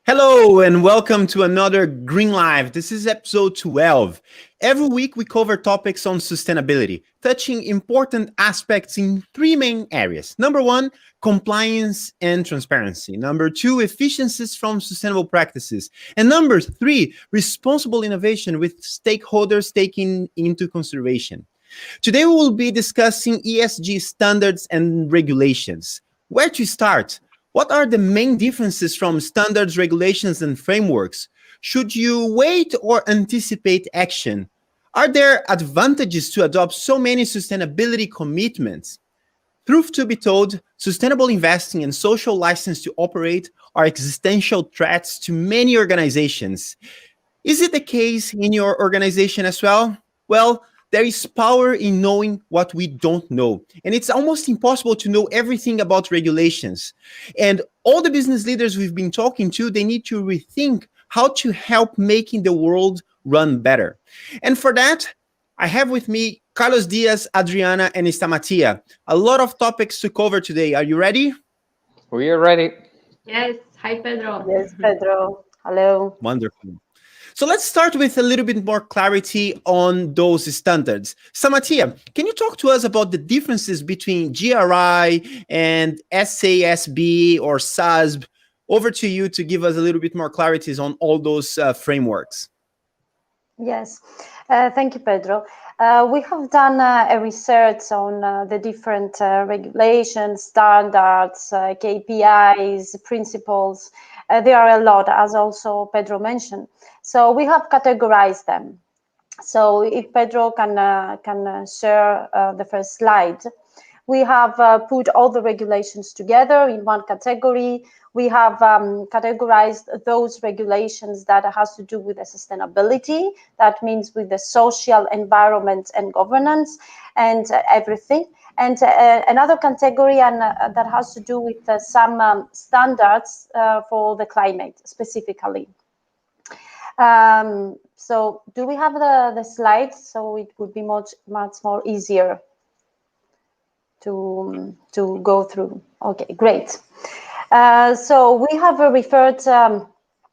Hello and welcome to another Green Live. This is episode 12. Every week we cover topics on sustainability, touching important aspects in three main areas. Number one, compliance and transparency. Number two, efficiencies from sustainable practices. And number three, responsible innovation with stakeholders taken into consideration. Today we will be discussing ESG standards and regulations. Where to start? What are the main differences from standards, regulations, and frameworks? Should you wait or anticipate action? Are there advantages to adopt so many sustainability commitments? Truth to be told, sustainable investing and social license to operate are existential threats to many organizations. Is it the case in your organization as well? Well, there is power in knowing what we don't know. And it's almost impossible to know everything about regulations. And all the business leaders we've been talking to, they need to rethink how to help making the world run better. And for that, I have with me Carlos Diaz, Adriana, and Estamatia. A lot of topics to cover today. Are you ready? We are ready. Yes. Hi, Pedro. Yes, Pedro. Hello. Wonderful. So let's start with a little bit more clarity on those standards. Samatia, can you talk to us about the differences between GRI and SASB or SASB? Over to you to give us a little bit more clarities on all those frameworks. Yes, thank you, Pedro. We have done a research on the different regulations, standards, KPIs, principles. There are a lot, as also Pedro mentioned. So we have categorized them. So if Pedro can share the first slide. We have put all the regulations together in one category. We have categorized those regulations that has to do with the sustainability. That means with the social, environment, and governance, and everything. And another category that has to do with some standards for the climate specifically. So do we have the slides? So it would be much more easier to go through. Okay, great. So we have referred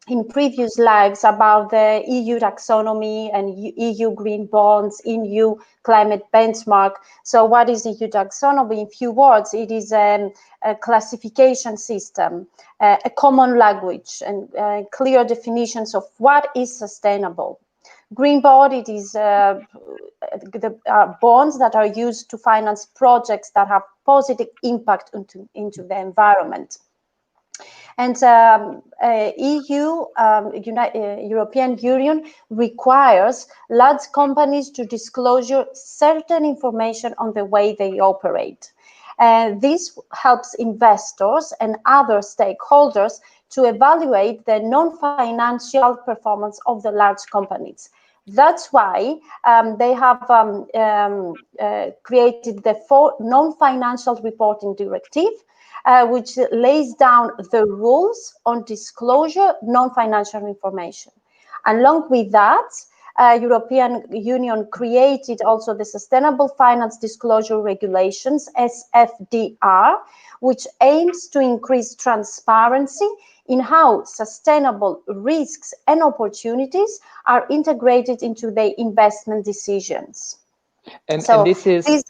in previous lives about the EU taxonomy and EU green bonds, EU climate benchmark. So what is EU taxonomy? In few words, it is a classification system, a common language, and clear definitions of what is sustainable. Green bond, it is the bonds that are used to finance projects that have positive impact into the environment. And European Union requires large companies to disclose certain information on the way they operate. This helps investors and other stakeholders to evaluate the non-financial performance of the large companies. That's why they have created the non-financial reporting directive, which lays down the rules on disclosure non-financial information. Along with that, European Union created also the Sustainable Finance Disclosure Regulations, SFDR, which aims to increase transparency in how sustainable risks and opportunities are integrated into the investment decisions. And this is,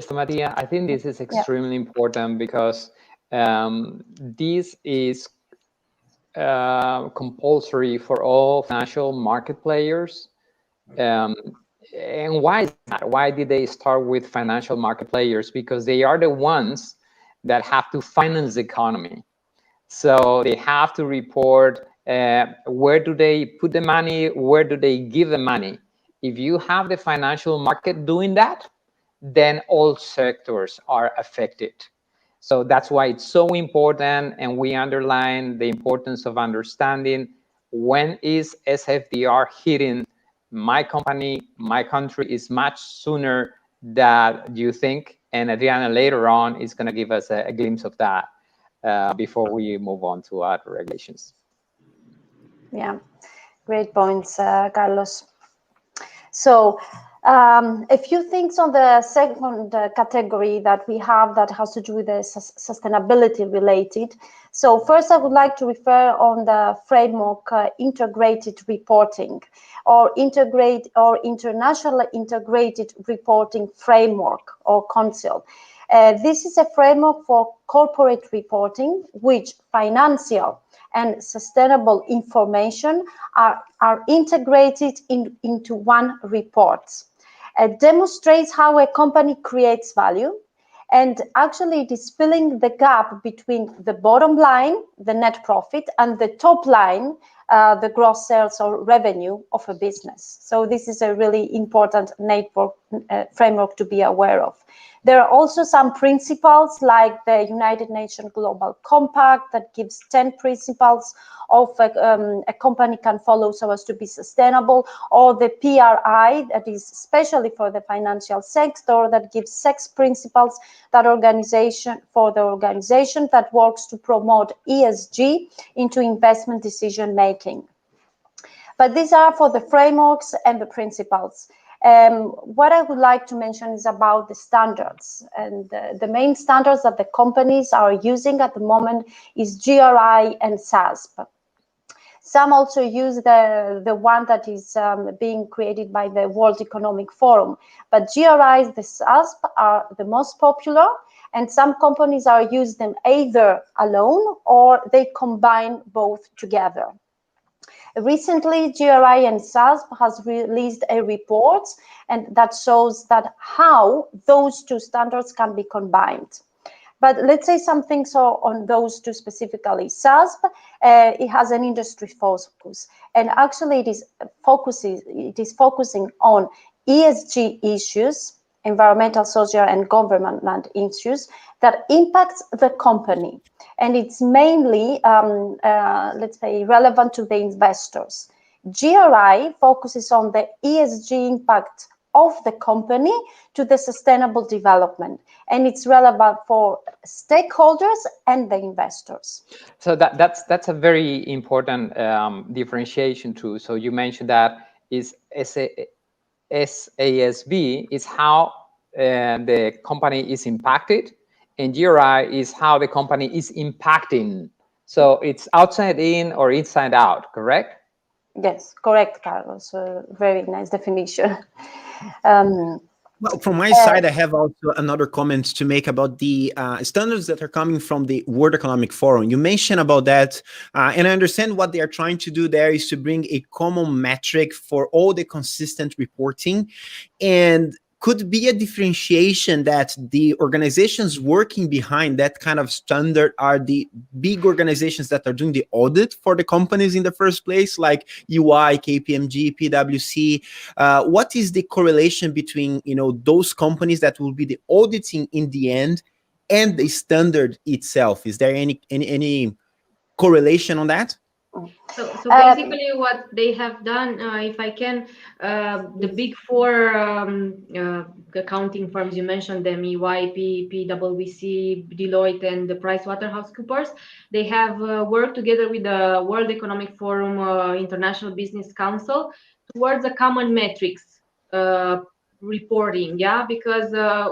Maria, I think this is extremely important because this is compulsory for all financial market players. And why is that? Why did they start with financial market players? Because they are the ones that have to finance the economy. So they have to report where do they put the money, where do they give the money. If you have the financial market doing that, then all sectors are affected. So that's why it's so important, and we underline the importance of understanding when is SFDR hitting my company, my country is much sooner than you think. And Adriana later on is going to give us a glimpse of that before we move on to other regulations. Yeah, great points, Carlos. So A few things on the second category that we have that has to do with the sustainability related. So first, I would like to refer on the framework integrated reporting or international integrated reporting framework or council. This is a framework for corporate reporting, which financial and sustainable information are integrated into one report. It demonstrates how a company creates value, and actually it is filling the gap between the bottom line, the net profit, and the top line, the gross sales or revenue of a business. So this is a really important network framework to be aware of. There are also some principles like the United Nations Global Compact that gives 10 principles of a company can follow so as to be sustainable, or the PRI that is especially for the financial sector that gives 6 principles that organization that works to promote ESG into investment decision making. But these are for the frameworks and the principles. What I would like to mention is about the standards, and the main standards that the companies are using at the moment is GRI and SASP. Some also use the one that is being created by the World Economic Forum, but GRI and the SASP are the most popular, and some companies are using them either alone or they combine both together. Recently, GRI and SASP has released a report and that shows that how those two standards can be combined. But let's say some things on those two specifically. SASP, it has an industry focus, and actually it is focusing on ESG issues, environmental, social, and government issues that impacts the company, and it's mainly, let's say, relevant to the investors. GRI focuses on the ESG impact of the company to the sustainable development, and it's relevant for stakeholders and the investors. So that's a very important differentiation too. So you mentioned that is SASB is how the company is impacted, and GRI is how the company is impacting. So it's outside in or inside out, correct? Yes, correct, Carlos. Very nice definition. Well, from my side, I have also another comment to make about the standards that are coming from the World Economic Forum. You mentioned about that, and I understand what they are trying to do there is to bring a common metric for all the consistent reporting, and could be a differentiation that the organizations working behind that kind of standard are the big organizations that are doing the audit for the companies in the first place, like UI, KPMG, PwC. What is the correlation between, those companies that will be the auditing in the end and the standard itself? Is there any correlation on that? So basically what they have done, if I can, the big four accounting firms, you mentioned them, EY, PwC, Deloitte, and the PricewaterhouseCoopers, they have worked together with the World Economic Forum, International Business Council, towards a common metrics reporting, because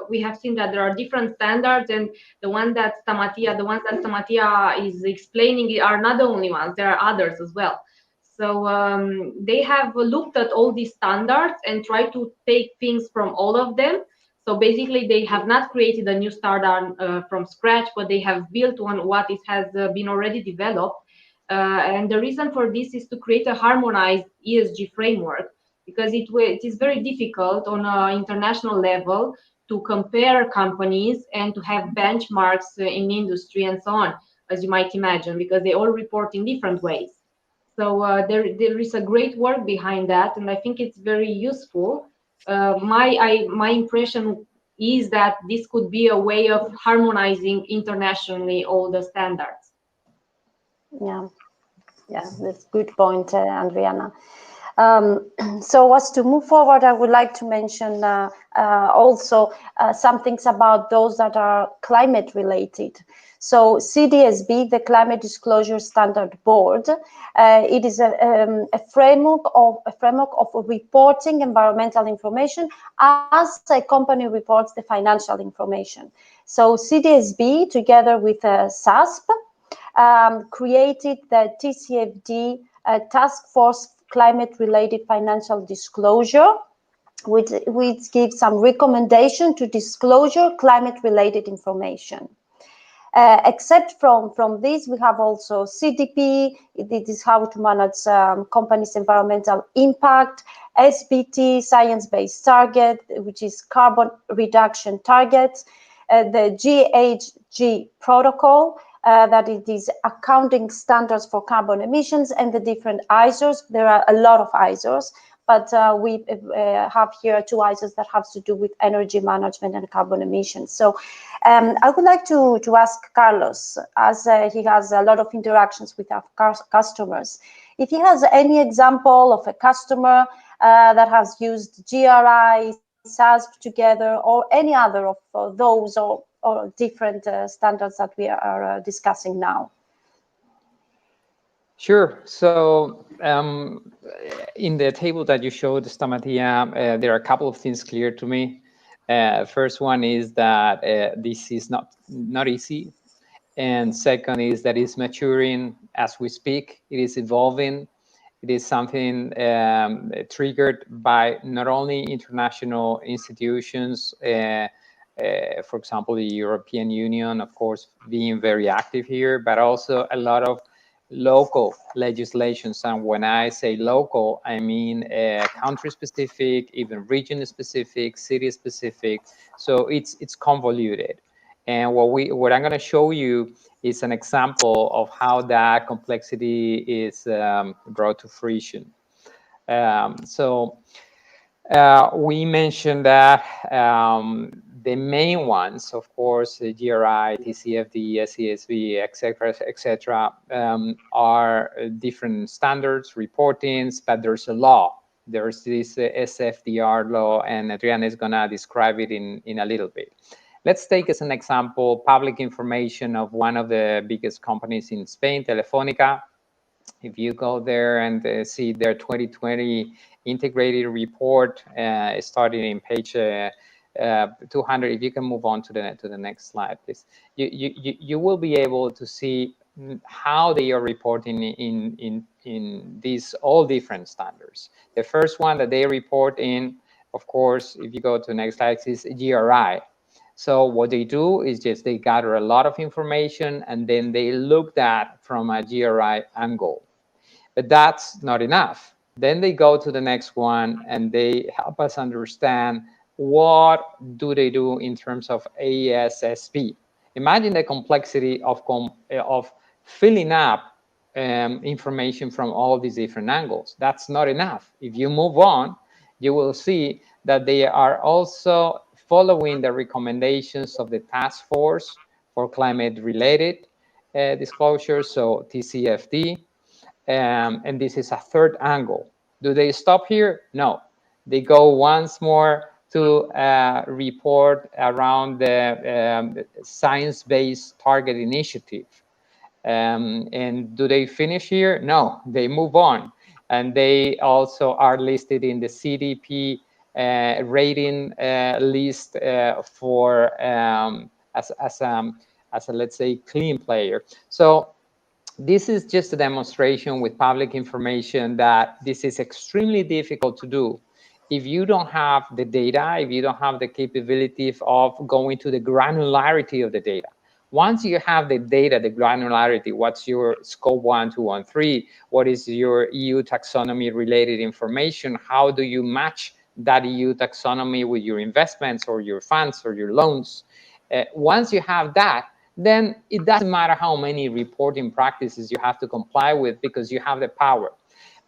we have seen that there are different standards, and the ones that Stamatia is explaining are not the only ones. There are others as well. So they have looked at all these standards and tried to take things from all of them. So basically, they have not created a new standard from scratch, but they have built on what has been already developed. And the reason for this is to create a harmonized ESG framework, because it is very difficult on an international level to compare companies and to have benchmarks in industry and so on, as you might imagine, because they all report in different ways. So there is a great work behind that, and I think it's very useful. My impression is that this could be a way of harmonizing internationally all the standards. Yeah, that's a good point, Andriana. So as to move forward, I would like to mention also some things about those that are climate related. So CDSB, the Climate Disclosure Standard Board, it is a framework of reporting environmental information as a company reports the financial information. So CDSB, together with SASP, created the TCFD Task Force Climate-Related Financial Disclosure, which gives some recommendation to disclosure climate-related information. Except from this, we have also CDP. It is how to manage companies' environmental impact. SBT, science-based target, which is carbon reduction targets. The GHG protocol, that it is accounting standards for carbon emissions, and the different ISOs. There are a lot of ISOs, but we have here 2 ISOs that have to do with energy management and carbon emissions. So I would like to ask Carlos, as he has a lot of interactions with our customers, if he has any example of a customer that has used GRI, SASP together, or any other of those, or different standards that we are discussing now. Sure. So in the table that you showed, Stamatia, there are a couple of things clear to me. First one is that this is not easy. And second is that it's maturing as we speak. It is evolving. It is something triggered by not only international institutions, for example, the European Union, of course, being very active here, but also a lot of local legislations. And when I say local, I mean country specific, even region specific, city specific. So it's convoluted. And what I'm going to show you is an example of how that complexity is brought to fruition. We mentioned that the main ones, of course, the GRI, TCFD, SESB, etc., are different standards, reportings, but there's a law. There's this SFDR law, and Adriana is going to describe it in a little bit. Let's take as an example public information of one of the biggest companies in Spain, Telefónica. If you go there and see their 2020 integrated report, starting in page 200, if you can move on to the next slide, please. You will be able to see how they are reporting in these all different standards. The first one that they report in, of course, if you go to the next slide, is GRI. So what they do is just they gather a lot of information and then they look at from a GRI angle. But that's not enough. Then they go to the next one and they help us understand what do they do in terms of ASSP. Imagine the complexity of filling up information from all these different angles. That's not enough. If you move on, you will see that they are also following the recommendations of the Task Force for Climate-Related Disclosures, so TCFD. And this is a third angle. Do they stop here? No. They go once more to report around the Science-Based Target Initiative. And do they finish here? No, they move on. And they also are listed in the CDP rating list for as a, let's say, clean player. So this is just a demonstration with public information that this is extremely difficult to do if you don't have the data, if you don't have the capability of going to the granularity of the data. Once you have the data, the granularity, what's your scope 1, 2, and 3, what is your EU taxonomy related information, how do you match that EU taxonomy with your investments or your funds or your loans? Once you have that, then it doesn't matter how many reporting practices you have to comply with because you have the power.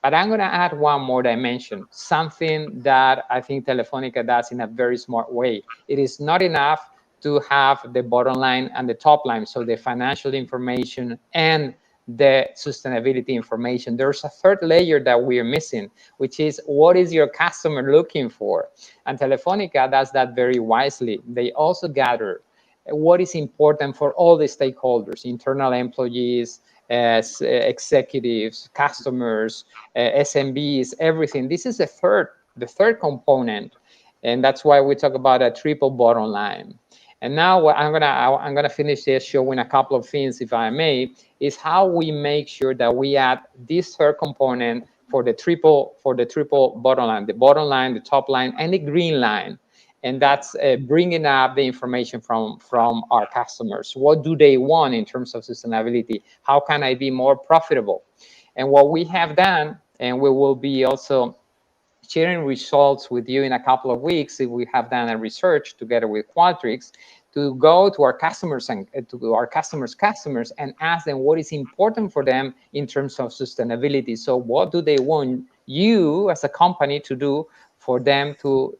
But I'm going to add one more dimension, something that I think Telefónica does in a very smart way. It is not enough to have the bottom line and the top line, so the financial information and the sustainability information. There's a third layer that we are missing, which is what is your customer looking for? And Telefonica does that very wisely. They also gather what is important for all the stakeholders, internal employees, executives, customers, SMBs, everything. This is the third component, and that's why we talk about a triple bottom line. And now what I'm gonna finish this showing a couple of things, if I may, is how we make sure that we add this third component for the triple bottom line, the bottom line, the top line, and the green line. And that's bringing up the information from our customers. What do they want in terms of sustainability? How can I be more profitable? And what we have done, and we will be also sharing results with you in a couple of weeks, if we have done a research together with Qualtrics, to go to our customers and to our customers and ask them what is important for them in terms of sustainability. So what do they want you as a company to do for them to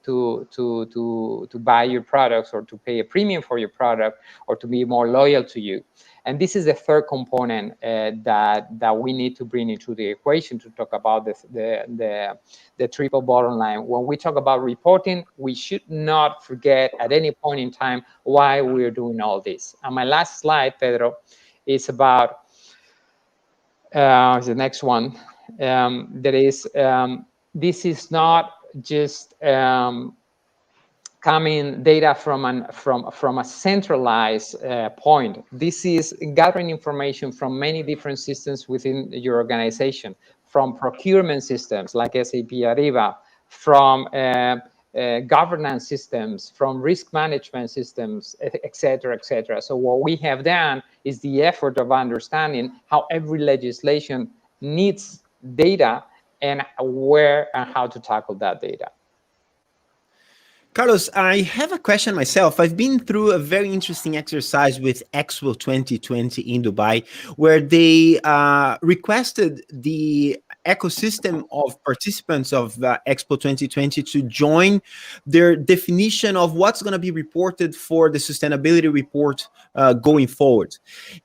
buy your products, or to pay a premium for your product, or to be more loyal to you? And this is the third component that we need to bring into the equation to talk about the triple bottom line. When we talk about reporting, we should not forget at any point in time why we're doing all this. And my last slide, Pedro, is about the next one. This is not just coming data from a centralized point. This is gathering information from many different systems within your organization, from procurement systems like SAP Ariba, from governance systems, from risk management systems, et cetera, et cetera. So what we have done is the effort of understanding how every legislation needs data, and where and how to tackle that data. Carlos, I have a question myself. I've been through a very interesting exercise with Expo 2020 in Dubai, where they requested the ecosystem of participants of Expo 2020 to join their definition of what's going to be reported for the sustainability report going forward.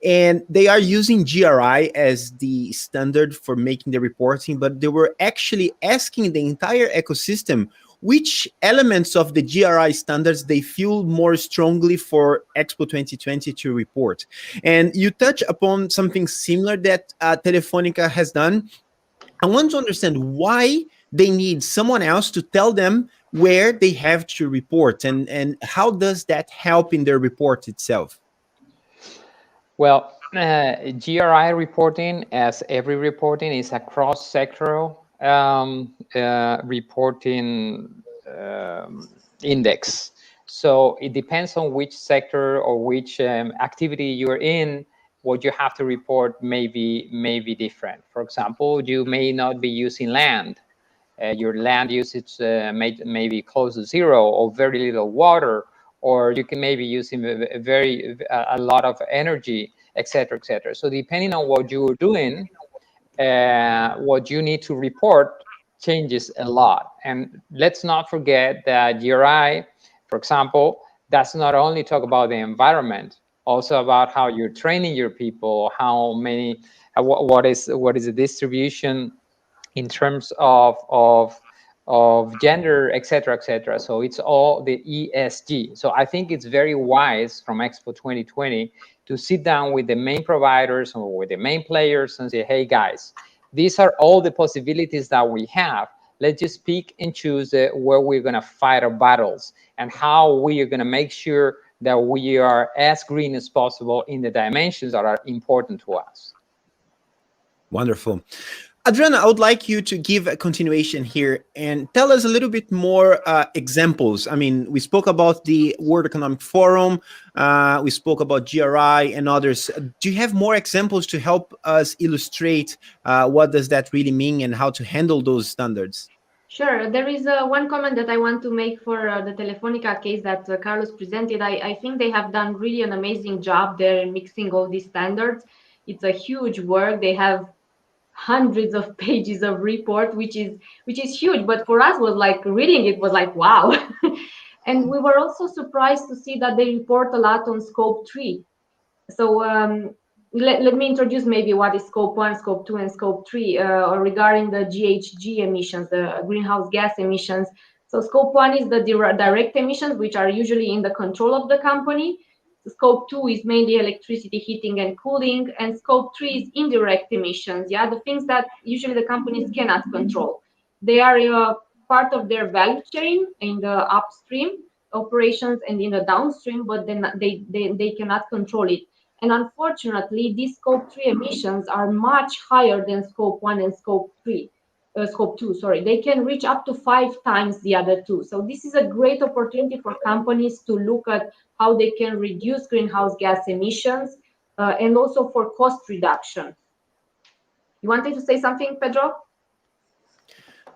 And they are using GRI as the standard for making the reporting, but they were actually asking the entire ecosystem which elements of the GRI standards they feel more strongly for Expo 2020 to report. And you touch upon something similar that Telefonica has done. I want to understand why they need someone else to tell them where they have to report, and how does that help in their report itself? Well, GRI reporting, as every reporting, is a cross-sectoral reporting index. So it depends on which sector or which activity you're in. What you have to report may be different. For example, you may not be using land. Your land usage may be close to zero, or very little water, or you can maybe using a lot of energy, etc., etc. So depending on what you're doing, what you need to report changes a lot. And let's not forget that GRI, for example, does not only talk about the environment, also about how you're training your people, how many, what is the distribution in terms of gender, etc., etc. So it's all the ESG. So I think it's very wise from Expo 2020 to sit down with the main providers or with the main players and say, hey guys, these are all the possibilities that we have. Let's just pick and choose where we're going to fight our battles, and how we are going to make sure that we are as green as possible in the dimensions that are important to us. Wonderful. Adriana, I would like you to give a continuation here and tell us a little bit more examples. I mean, we spoke about the World Economic Forum, we spoke about GRI and others. Do you have more examples to help us illustrate what does that really mean and how to handle those standards? Sure. There is one comment that I want to make for the Telefonica case that Carlos presented. I think they have done really an amazing job there in mixing all these standards. It's a huge work. They have hundreds of pages of report, which is huge, but for us was like reading it was like wow. And we were also surprised to see that they report a lot on scope 3. So let me introduce maybe what is scope 1, scope 2, and scope 3 regarding the GHG emissions, the greenhouse gas emissions. So scope 1 is the direct emissions, which are usually in the control of the company. Scope 2 is mainly electricity, heating, and cooling. And scope 3 is indirect emissions, yeah, the things that usually the companies cannot control. They are part of their value chain in the upstream operations and in the downstream, but then they cannot control it. And unfortunately, these scope 3 emissions are much higher than scope 1 and scope 2, sorry. They can reach up to 5 times the other two. So this is a great opportunity for companies to look at how they can reduce greenhouse gas emissions and also for cost reduction. You wanted to say something, Pedro?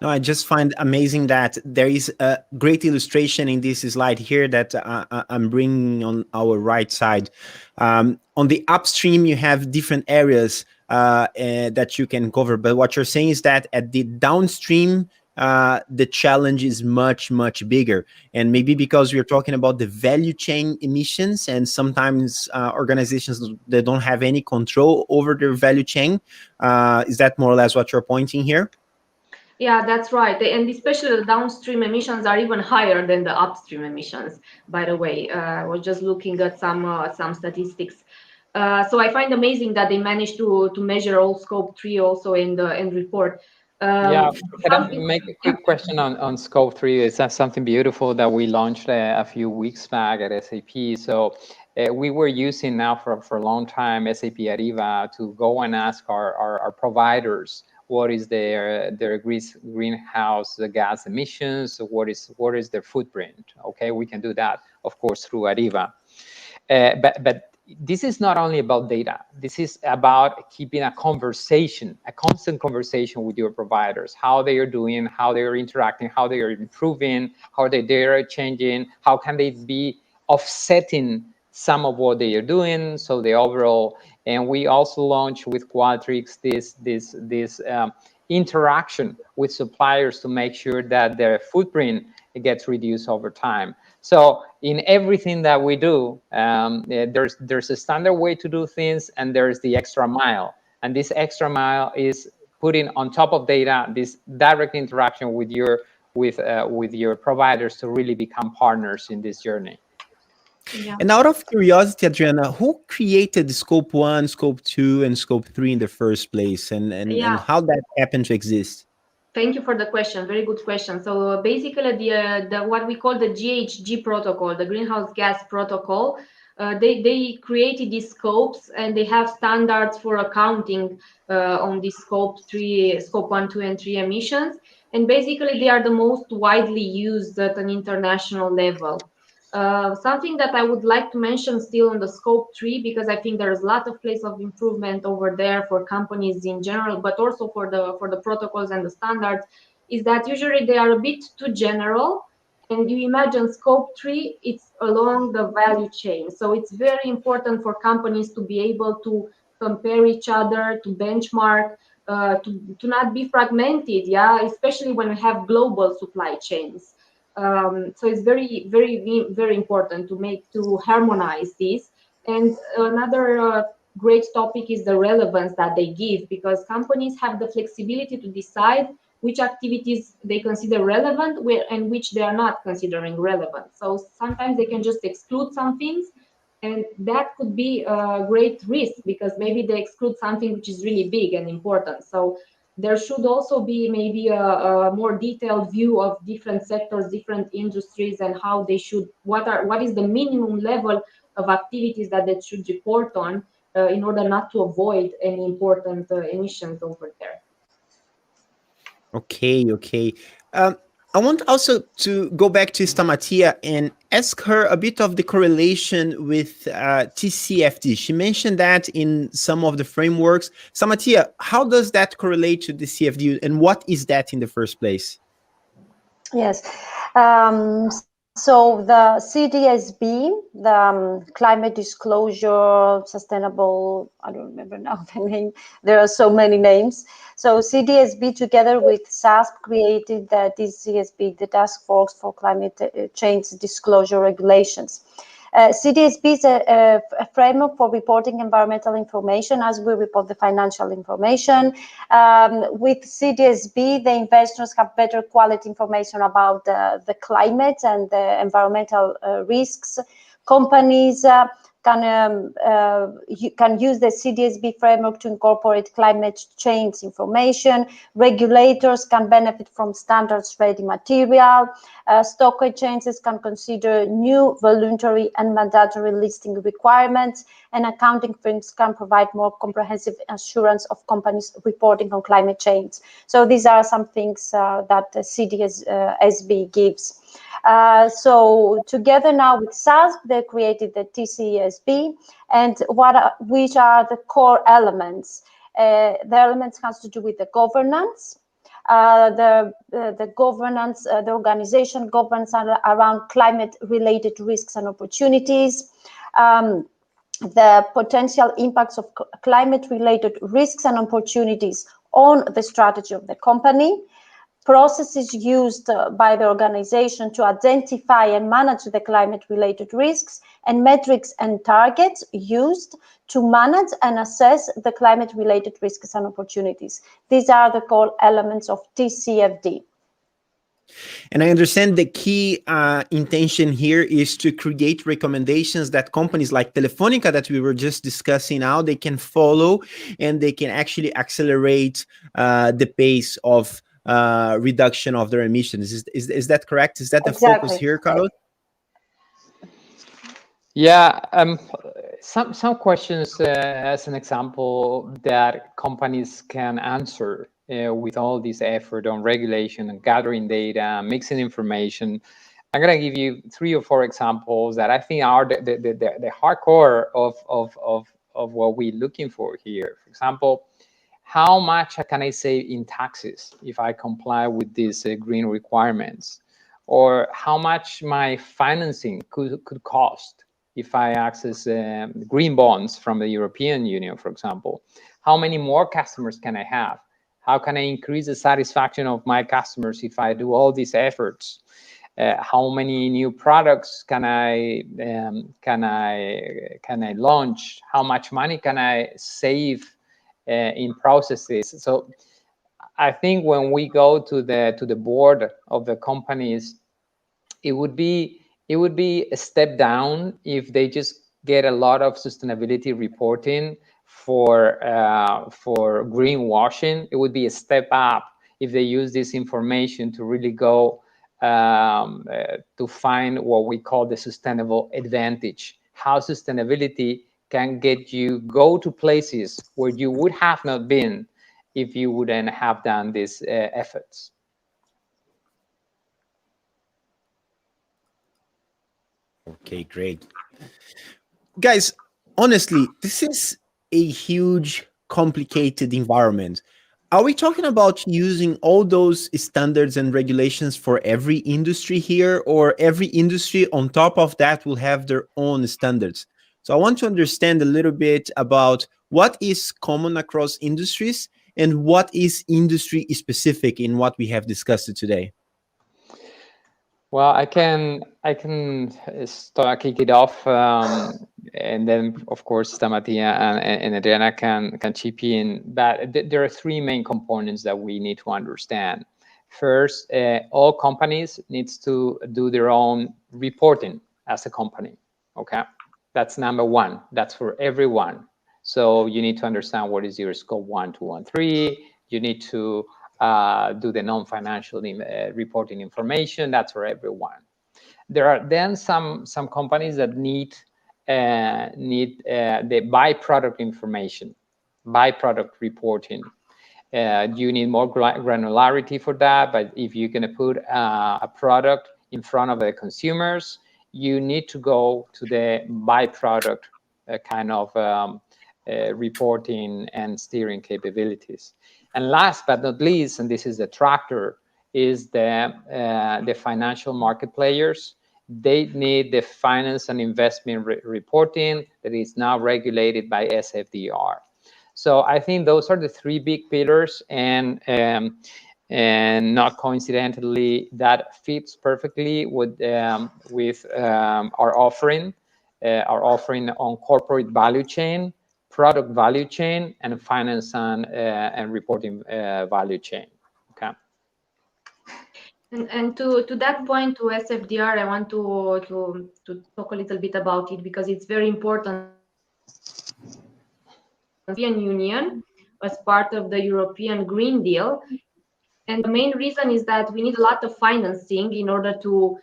No, I just find amazing that there is a great illustration in this slide here that I'm bringing on our right side. On the upstream, you have different areas that you can cover. But what you're saying is that at the downstream, the challenge is much, much bigger. And maybe because we're talking about the value chain emissions, and sometimes organizations that don't have any control over their value chain. Is that more or less what you're pointing here? Yeah, that's right. And especially the downstream emissions are even higher than the upstream emissions, by the way. I was just looking at some statistics. So I find amazing that they managed to measure all scope 3 also in the end report. Yeah, can I make a quick question on scope 3? It's something beautiful that we launched a few weeks back at SAP. So we were using now for a long time SAP Ariba to go and ask our providers what is their greenhouse gas emissions, what is their footprint. Okay, we can do that, of course, through Ariba. But this is not only about data. This is about keeping a constant conversation with your providers, how they are doing, how they are interacting, how they are improving, how they are changing, how can they be offsetting some of what they are doing. So the overall, and we also launched with Qualtrics this interaction with suppliers to make sure that their footprint gets reduced over time. So in everything that we do, there's a standard way to do things, and there's the extra mile. And this extra mile is putting on top of data this direct interaction with your providers to really become partners in this journey. Yeah. And out of curiosity, Adriana, who created Scope 1, Scope 2, and Scope 3 in the first place, and how that happened to exist? Thank you for the question. Very good question. So basically, the what we call the GHG protocol, the greenhouse gas protocol, they created these scopes, and they have standards for accounting on these scope 1, 2, and 3 emissions. And basically, they are the most widely used at an international level. Something that I would like to mention still on the scope 3, because I think there's a lot of place of improvement over there for companies in general, but also for the protocols and the standards, is that usually they are a bit too general. And you imagine scope 3, it's along the value chain. So it's very important for companies to be able to compare each other, to benchmark, to not be fragmented, yeah, especially when we have global supply chains. So it's very, very, very important to harmonize this. And another great topic is the relevance that they give, because companies have the flexibility to decide which activities they consider relevant and which they are not considering relevant. So sometimes they can just exclude some things, and that could be a great risk, because maybe they exclude something which is really big and important. So there should also be maybe a more detailed view of different sectors, different industries, and how they should, what is the minimum level of activities that they should report on in order not to avoid any important emissions over there. Okay. I want also to go back to Stamatia and ask her a bit of the correlation with TCFD. She mentioned that in some of the frameworks. Stamatia, how does that correlate to the CFD, and what is that in the first place? Yes. So the CDSB, the Climate Disclosure Sustainable, I don't remember now the name, there are so many names. So CDSB together with SASP created the DCSB, the Task Force for Climate Change Disclosure Regulations. CDSB is a framework for reporting environmental information as we report the financial information. With CDSB, the investors have better quality information about the climate and the environmental risks. Companies you can use the CDSB framework to incorporate climate change information. Regulators can benefit from standards-ready material. Stock exchanges can consider new voluntary and mandatory listing requirements, and accounting firms can provide more comprehensive assurance of companies reporting on climate change. So these are some things that the CDSB gives. So together now with SASB, they created the TCSB, and which are the core elements? The elements has to do with the governance. The governance, the organization governs around climate-related risks and opportunities. The potential impacts of climate-related risks and opportunities on the strategy of the company. Processes used by the organization to identify and manage the climate-related risks, and metrics and targets used to manage and assess the climate-related risks and opportunities. These are the core elements of TCFD. And I understand the key intention here is to create recommendations that companies like Telefonica that we were just discussing now, they can follow, and they can actually accelerate the pace of reduction of their emissions. Is that correct? Is that the focus here, Carlos? Yeah, some questions as an example that companies can answer with all this effort on regulation and gathering data, mixing information. I'm going to give you 3 or 4 examples that I think are the hardcore of what we're looking for here. For example, how much can I save in taxes if I comply with these green requirements? Or how much my financing could cost if I access green bonds from the European Union, for example? How many more customers can I have? How can I increase the satisfaction of my customers if I do all these efforts? How many new products can I launch? How much money can I save in processes? So I think when we go to the board of the companies, it would be a step down if they just get a lot of sustainability reporting for greenwashing. It would be a step up if they use this information to really go to find what we call the sustainable advantage. How sustainability can get you go to places where you would have not been if you wouldn't have done these efforts. Okay, great. Guys, honestly, this is a huge, complicated environment. Are we talking about using all those standards and regulations for every industry here, or every industry on top of that will have their own standards? So I want to understand a little bit about what is common across industries and what is industry specific in what we have discussed today. Well, I can start kick it off, and then of course Tamatia and Adriana can chip in. But there are 3 main components that we need to understand. First, all companies needs to do their own reporting as a company. Okay, that's number 1. That's for everyone. So you need to understand what is your scope 1, 2, and 3. You need to do the non-financial reporting information. That's for everyone. There are then some companies that need the byproduct information, byproduct reporting. You need more granularity for that, but if you're going to put a product in front of the consumers, you need to go to the byproduct kind of reporting and steering capabilities. And last but not least, and this is the tractor, is the financial market players. They need the finance and investment reporting that is now regulated by SFDR. So I think those are the 3 big pillars, and not coincidentally, that fits perfectly with our offering. are offering on corporate value chain, product value chain, and finance and reporting value chain. Okay. And to that point, to SFDR, I want to talk a little bit about it because it's very important. The European Union as part of the European Green Deal, and the main reason is that we need a lot of financing in order to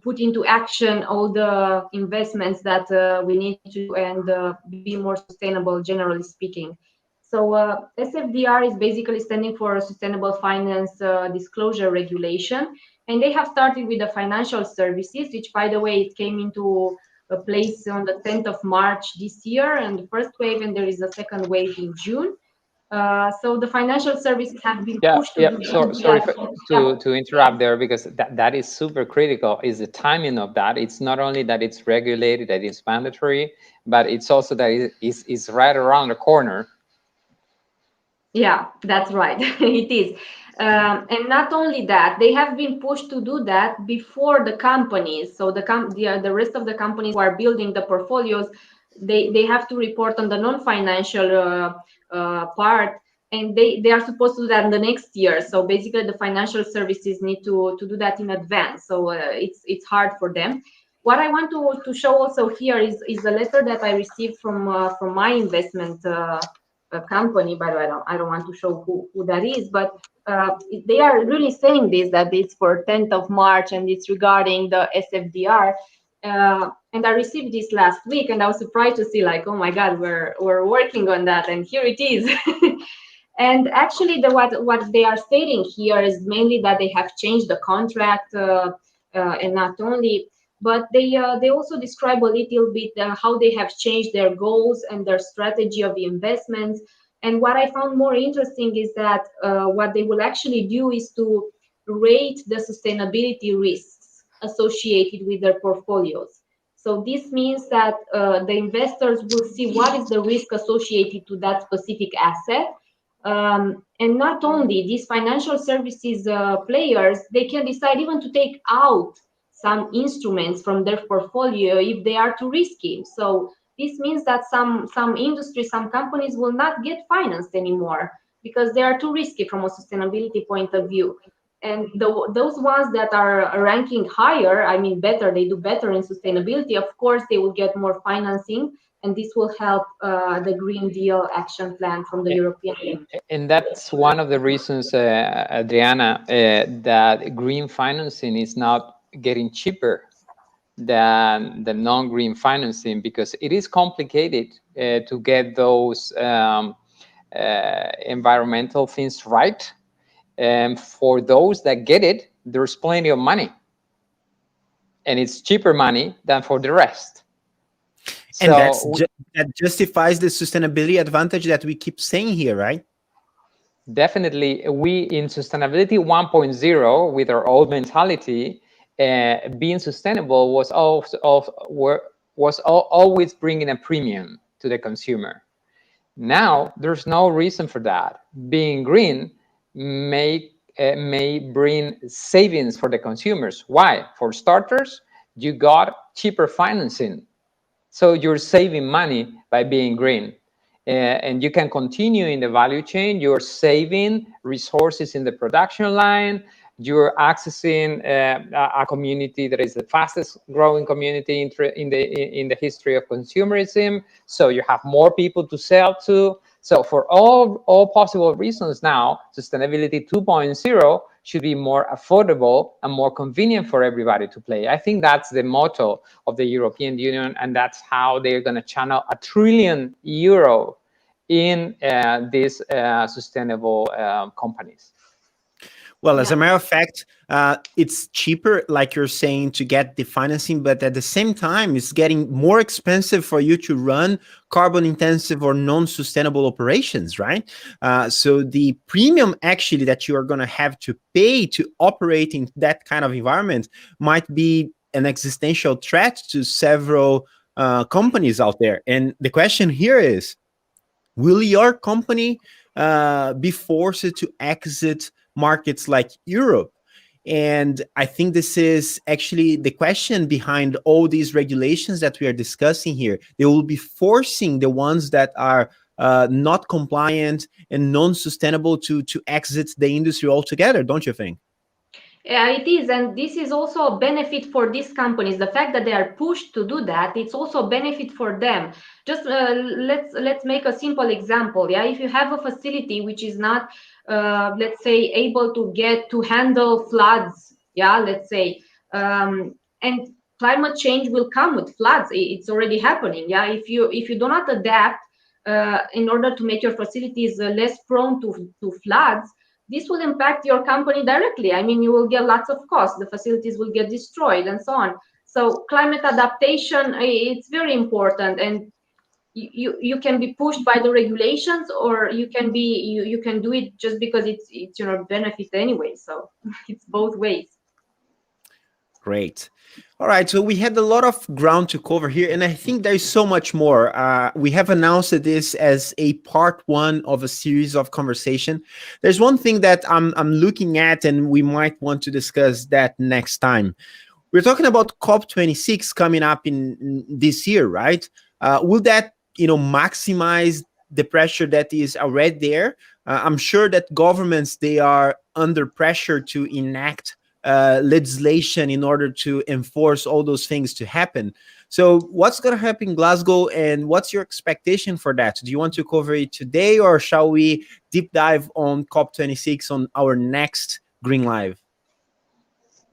put into action all the investments that we need to and be more sustainable, generally speaking. So SFDR is basically standing for Sustainable Finance Disclosure Regulation, and they have started with the financial services, which, by the way, it came into a place on the 10th of March this year, and the first wave, and there is a second wave in June. So the financial services have been pushed to do sorry that. to interrupt there, because that is super critical, is the timing of that. It's not only that it's regulated, that it's mandatory, but it's also that it's right around the corner. Yeah, that's right. It is. And not only that, they have been pushed to do that before the companies. So the rest of the companies who are building the portfolios, they have to report on the non-financial part, and they are supposed to do that in the next year. So basically, the financial services need to do that in advance. So it's hard for them. What I want to show also here is the letter that I received from my investment company. By the way, I don't want to show who that is, but they are really saying this, that it's for 10th of March and it's regarding the SFDR. And I received this last week, and I was surprised to see, like, oh my God, we're working on that, and here it is. And actually, what they are stating here is mainly that they have changed the contract, and not only, but they also describe a little bit how they have changed their goals and their strategy of investments. And what I found more interesting is that what they will actually do is to rate the sustainability risks associated with their portfolios. So this means that the investors will see what is the risk associated to that specific asset. And not only these financial services players, they can decide even to take out some instruments from their portfolio if they are too risky. So this means that some industries, some companies will not get financed anymore because they are too risky from a sustainability point of view. And those ones that are ranking higher, I mean better, they do better in sustainability, of course they will get more financing, and this will help the Green Deal action plan from the European Union. And that's one of the reasons, Adriana, that green financing is not getting cheaper than the non-green financing, because it is complicated to get those environmental things right. And for those that get it, there's plenty of money, and it's cheaper money than for the rest. And that justifies the sustainability advantage that we keep saying here, right? Definitely. We in Sustainability 1.0, with our old mentality, being sustainable was always bringing a premium to the consumer. Now there's no reason for that. Being green may bring savings for the consumers. Why? For starters, you got cheaper financing, so you're saving money by being green. And you can continue in the value chain. You're saving resources in the production line. You're accessing a community that is the fastest growing community in the history of consumerism. So you have more people to sell to. So for all possible reasons now, Sustainability 2.0 should be more affordable and more convenient for everybody to play. I think that's the motto of the European Union, and that's how they're going to channel €1 trillion in these sustainable companies. Well, as a matter of fact, it's cheaper, like you're saying, to get the financing, but at the same time, it's getting more expensive for you to run carbon-intensive or non-sustainable operations, right? So the premium actually that you are going to have to pay to operate in that kind of environment might be an existential threat to several companies out there. And the question here is, will your company be forced to exit markets like Europe And I think this is actually the question behind all these regulations that we are discussing here. They will be forcing the ones that are not compliant and non-sustainable to exit the industry altogether, don't you think? Yeah, it is, and this is also a benefit for these companies. The fact that they are pushed to do that, it's also a benefit for them. Just let's make a simple example. Yeah, if you have a facility which is not, let's say, able to handle floods. Yeah, let's say, and climate change will come with floods. It's already happening. Yeah, if you do not adapt in order to make your facilities less prone to floods, this will impact your company directly. I mean, you will get lots of costs. The facilities will get destroyed and so on. So climate adaptation, it's very important. And you can be pushed by the regulations, or you can do it just because it's your benefit anyway. So it's both ways. Great. All right, so we had a lot of ground to cover here, and I think there's so much more. We have announced this as a part one of a series of conversation. There's one thing that I'm looking at, and we might want to discuss that next time. We're talking about COP26 coming up in this year, right? Will that maximize the pressure that is already there? I'm sure that governments, they are under pressure to enact legislation in order to enforce all those things to happen. So what's going to happen in Glasgow, and what's your expectation for that? Do you want to cover it today, or shall we deep dive on COP26 on our next Green Live?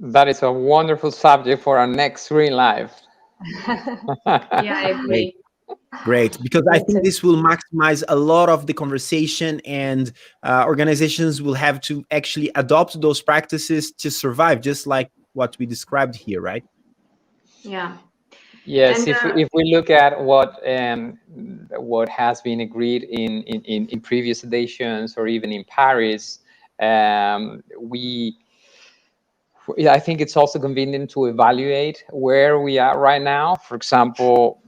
That is a wonderful subject for our next Green Live. Yeah, I agree. Great, because I think this will maximize a lot of the conversation, and organizations will have to actually adopt those practices to survive, just like what we described here, right? Yeah. Yes, And, if we look at what has been agreed in previous editions, or even in Paris, I think it's also convenient to evaluate where we are right now. For example,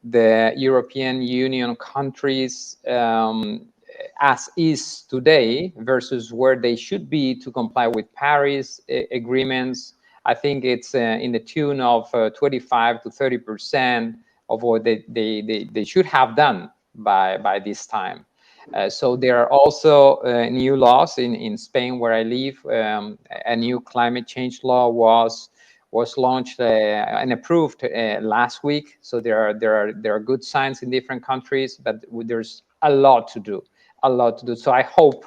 the European Union countries, as is today, versus where they should be to comply with Paris agreements. I think it's in the tune of 25 to 30% of what they should have done by this time. So there are also new laws in Spain, where I live. A new climate change law was launched and approved last week. So there are good signs in different countries, but there's a lot to do. So I hope,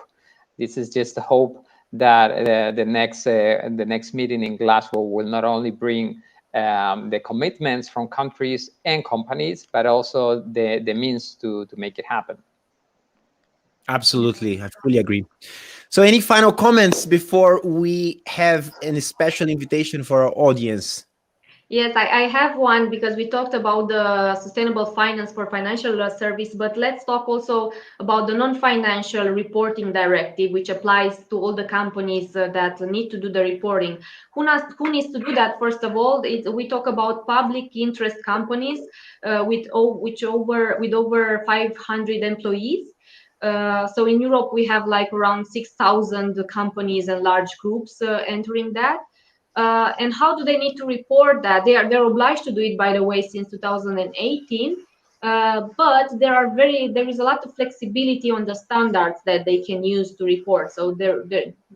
this is just a hope, that the next meeting in Glasgow will not only bring the commitments from countries and companies, but also the means to make it happen. Absolutely, I fully agree. So any final comments before we have a special invitation for our audience? Yes, I have one, because we talked about the sustainable finance for financial service, but let's talk also about the non-financial reporting directive, which applies to all the companies that need to do the reporting. Who needs to do that? First of all, we talk about public interest companies with over 500 employees. So in Europe, we have like around 6,000 companies and large groups entering that. And how do they need to report that? They're obliged to do it, by the way, since 2018. But there is a lot of flexibility on the standards that they can use to report. So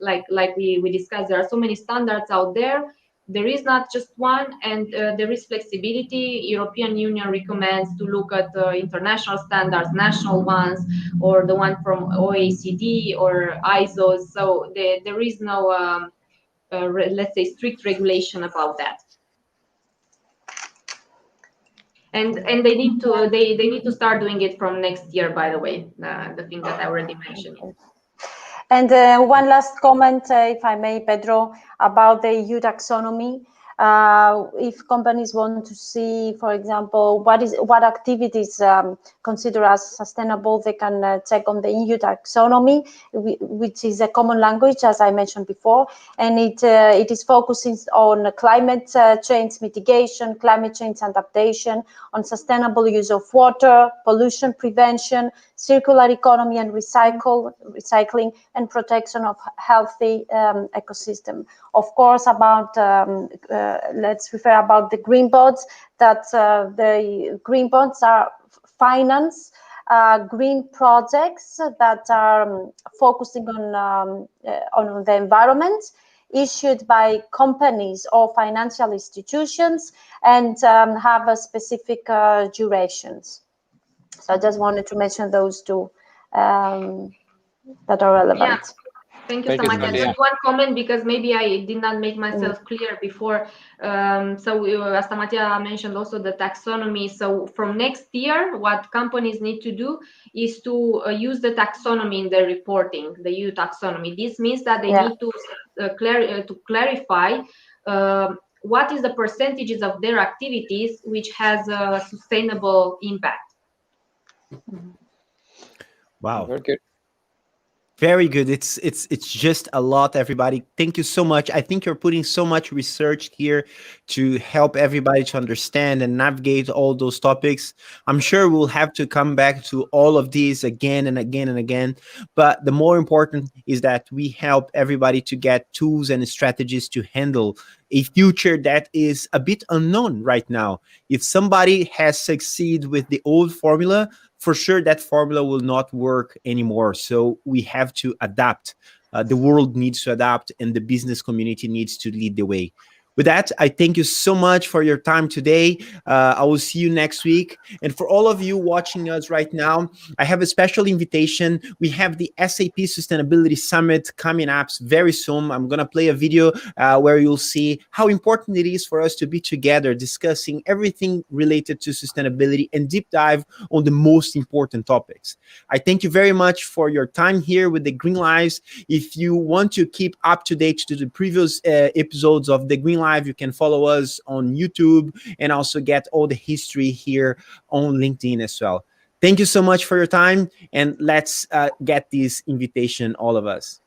like we discussed, there are so many standards out there. There is not just one, and there is flexibility. European Union recommends to look at international standards, national ones, or the one from OECD or ISOs. So there is no let's say strict regulation about that. And they need to start doing it from next year, by the way, the thing that I already mentioned. And one last comment, if I may, Pedro, about the EU taxonomy. If companies want to see, for example, what activities considered as sustainable, they can check on the EU taxonomy, which is a common language, as I mentioned before, and it is focusing on climate change mitigation, climate change adaptation, on sustainable use of water, pollution prevention, circular economy and recycling, and protection of healthy ecosystem. Of course, about let's refer about the green bonds. That the green bonds are finance green projects that are focusing on the environment, issued by companies or financial institutions, and have a specific durations. So I just wanted to mention those two that are relevant. Yeah. Thank you, Thank you, Stamatia. Stamatia. Just one comment, because maybe I did not make myself clear before. As Stamatia mentioned also the taxonomy. So from next year, what companies need to do is to use the taxonomy in their reporting, the EU taxonomy. This means that they need to clarify what is the percentages of their activities which has a sustainable impact. Wow. Very good. Very good. It's just a lot, everybody. Thank you so much. I think you're putting so much research here to help everybody to understand and navigate all those topics. I'm sure we'll have to come back to all of these again and again and again. But the more important is that we help everybody to get tools and strategies to handle a future that is a bit unknown right now. If somebody has succeeded with the old formula, for sure that formula will not work anymore. So we have to adapt. The world needs to adapt, and the business community needs to lead the way. With that, I thank you so much for your time today. I will see you next week. And for all of you watching us right now, I have a special invitation. We have the SAP Sustainability Summit coming up very soon. I'm going to play a video where you'll see how important it is for us to be together, discussing everything related to sustainability and deep dive on the most important topics. I thank you very much for your time here with the Green Lives. If you want to keep up to date to the previous episodes of the Green Live, you can follow us on YouTube and also get all the history here on LinkedIn as well. Thank you so much for your time, and let's get this invitation, all of us.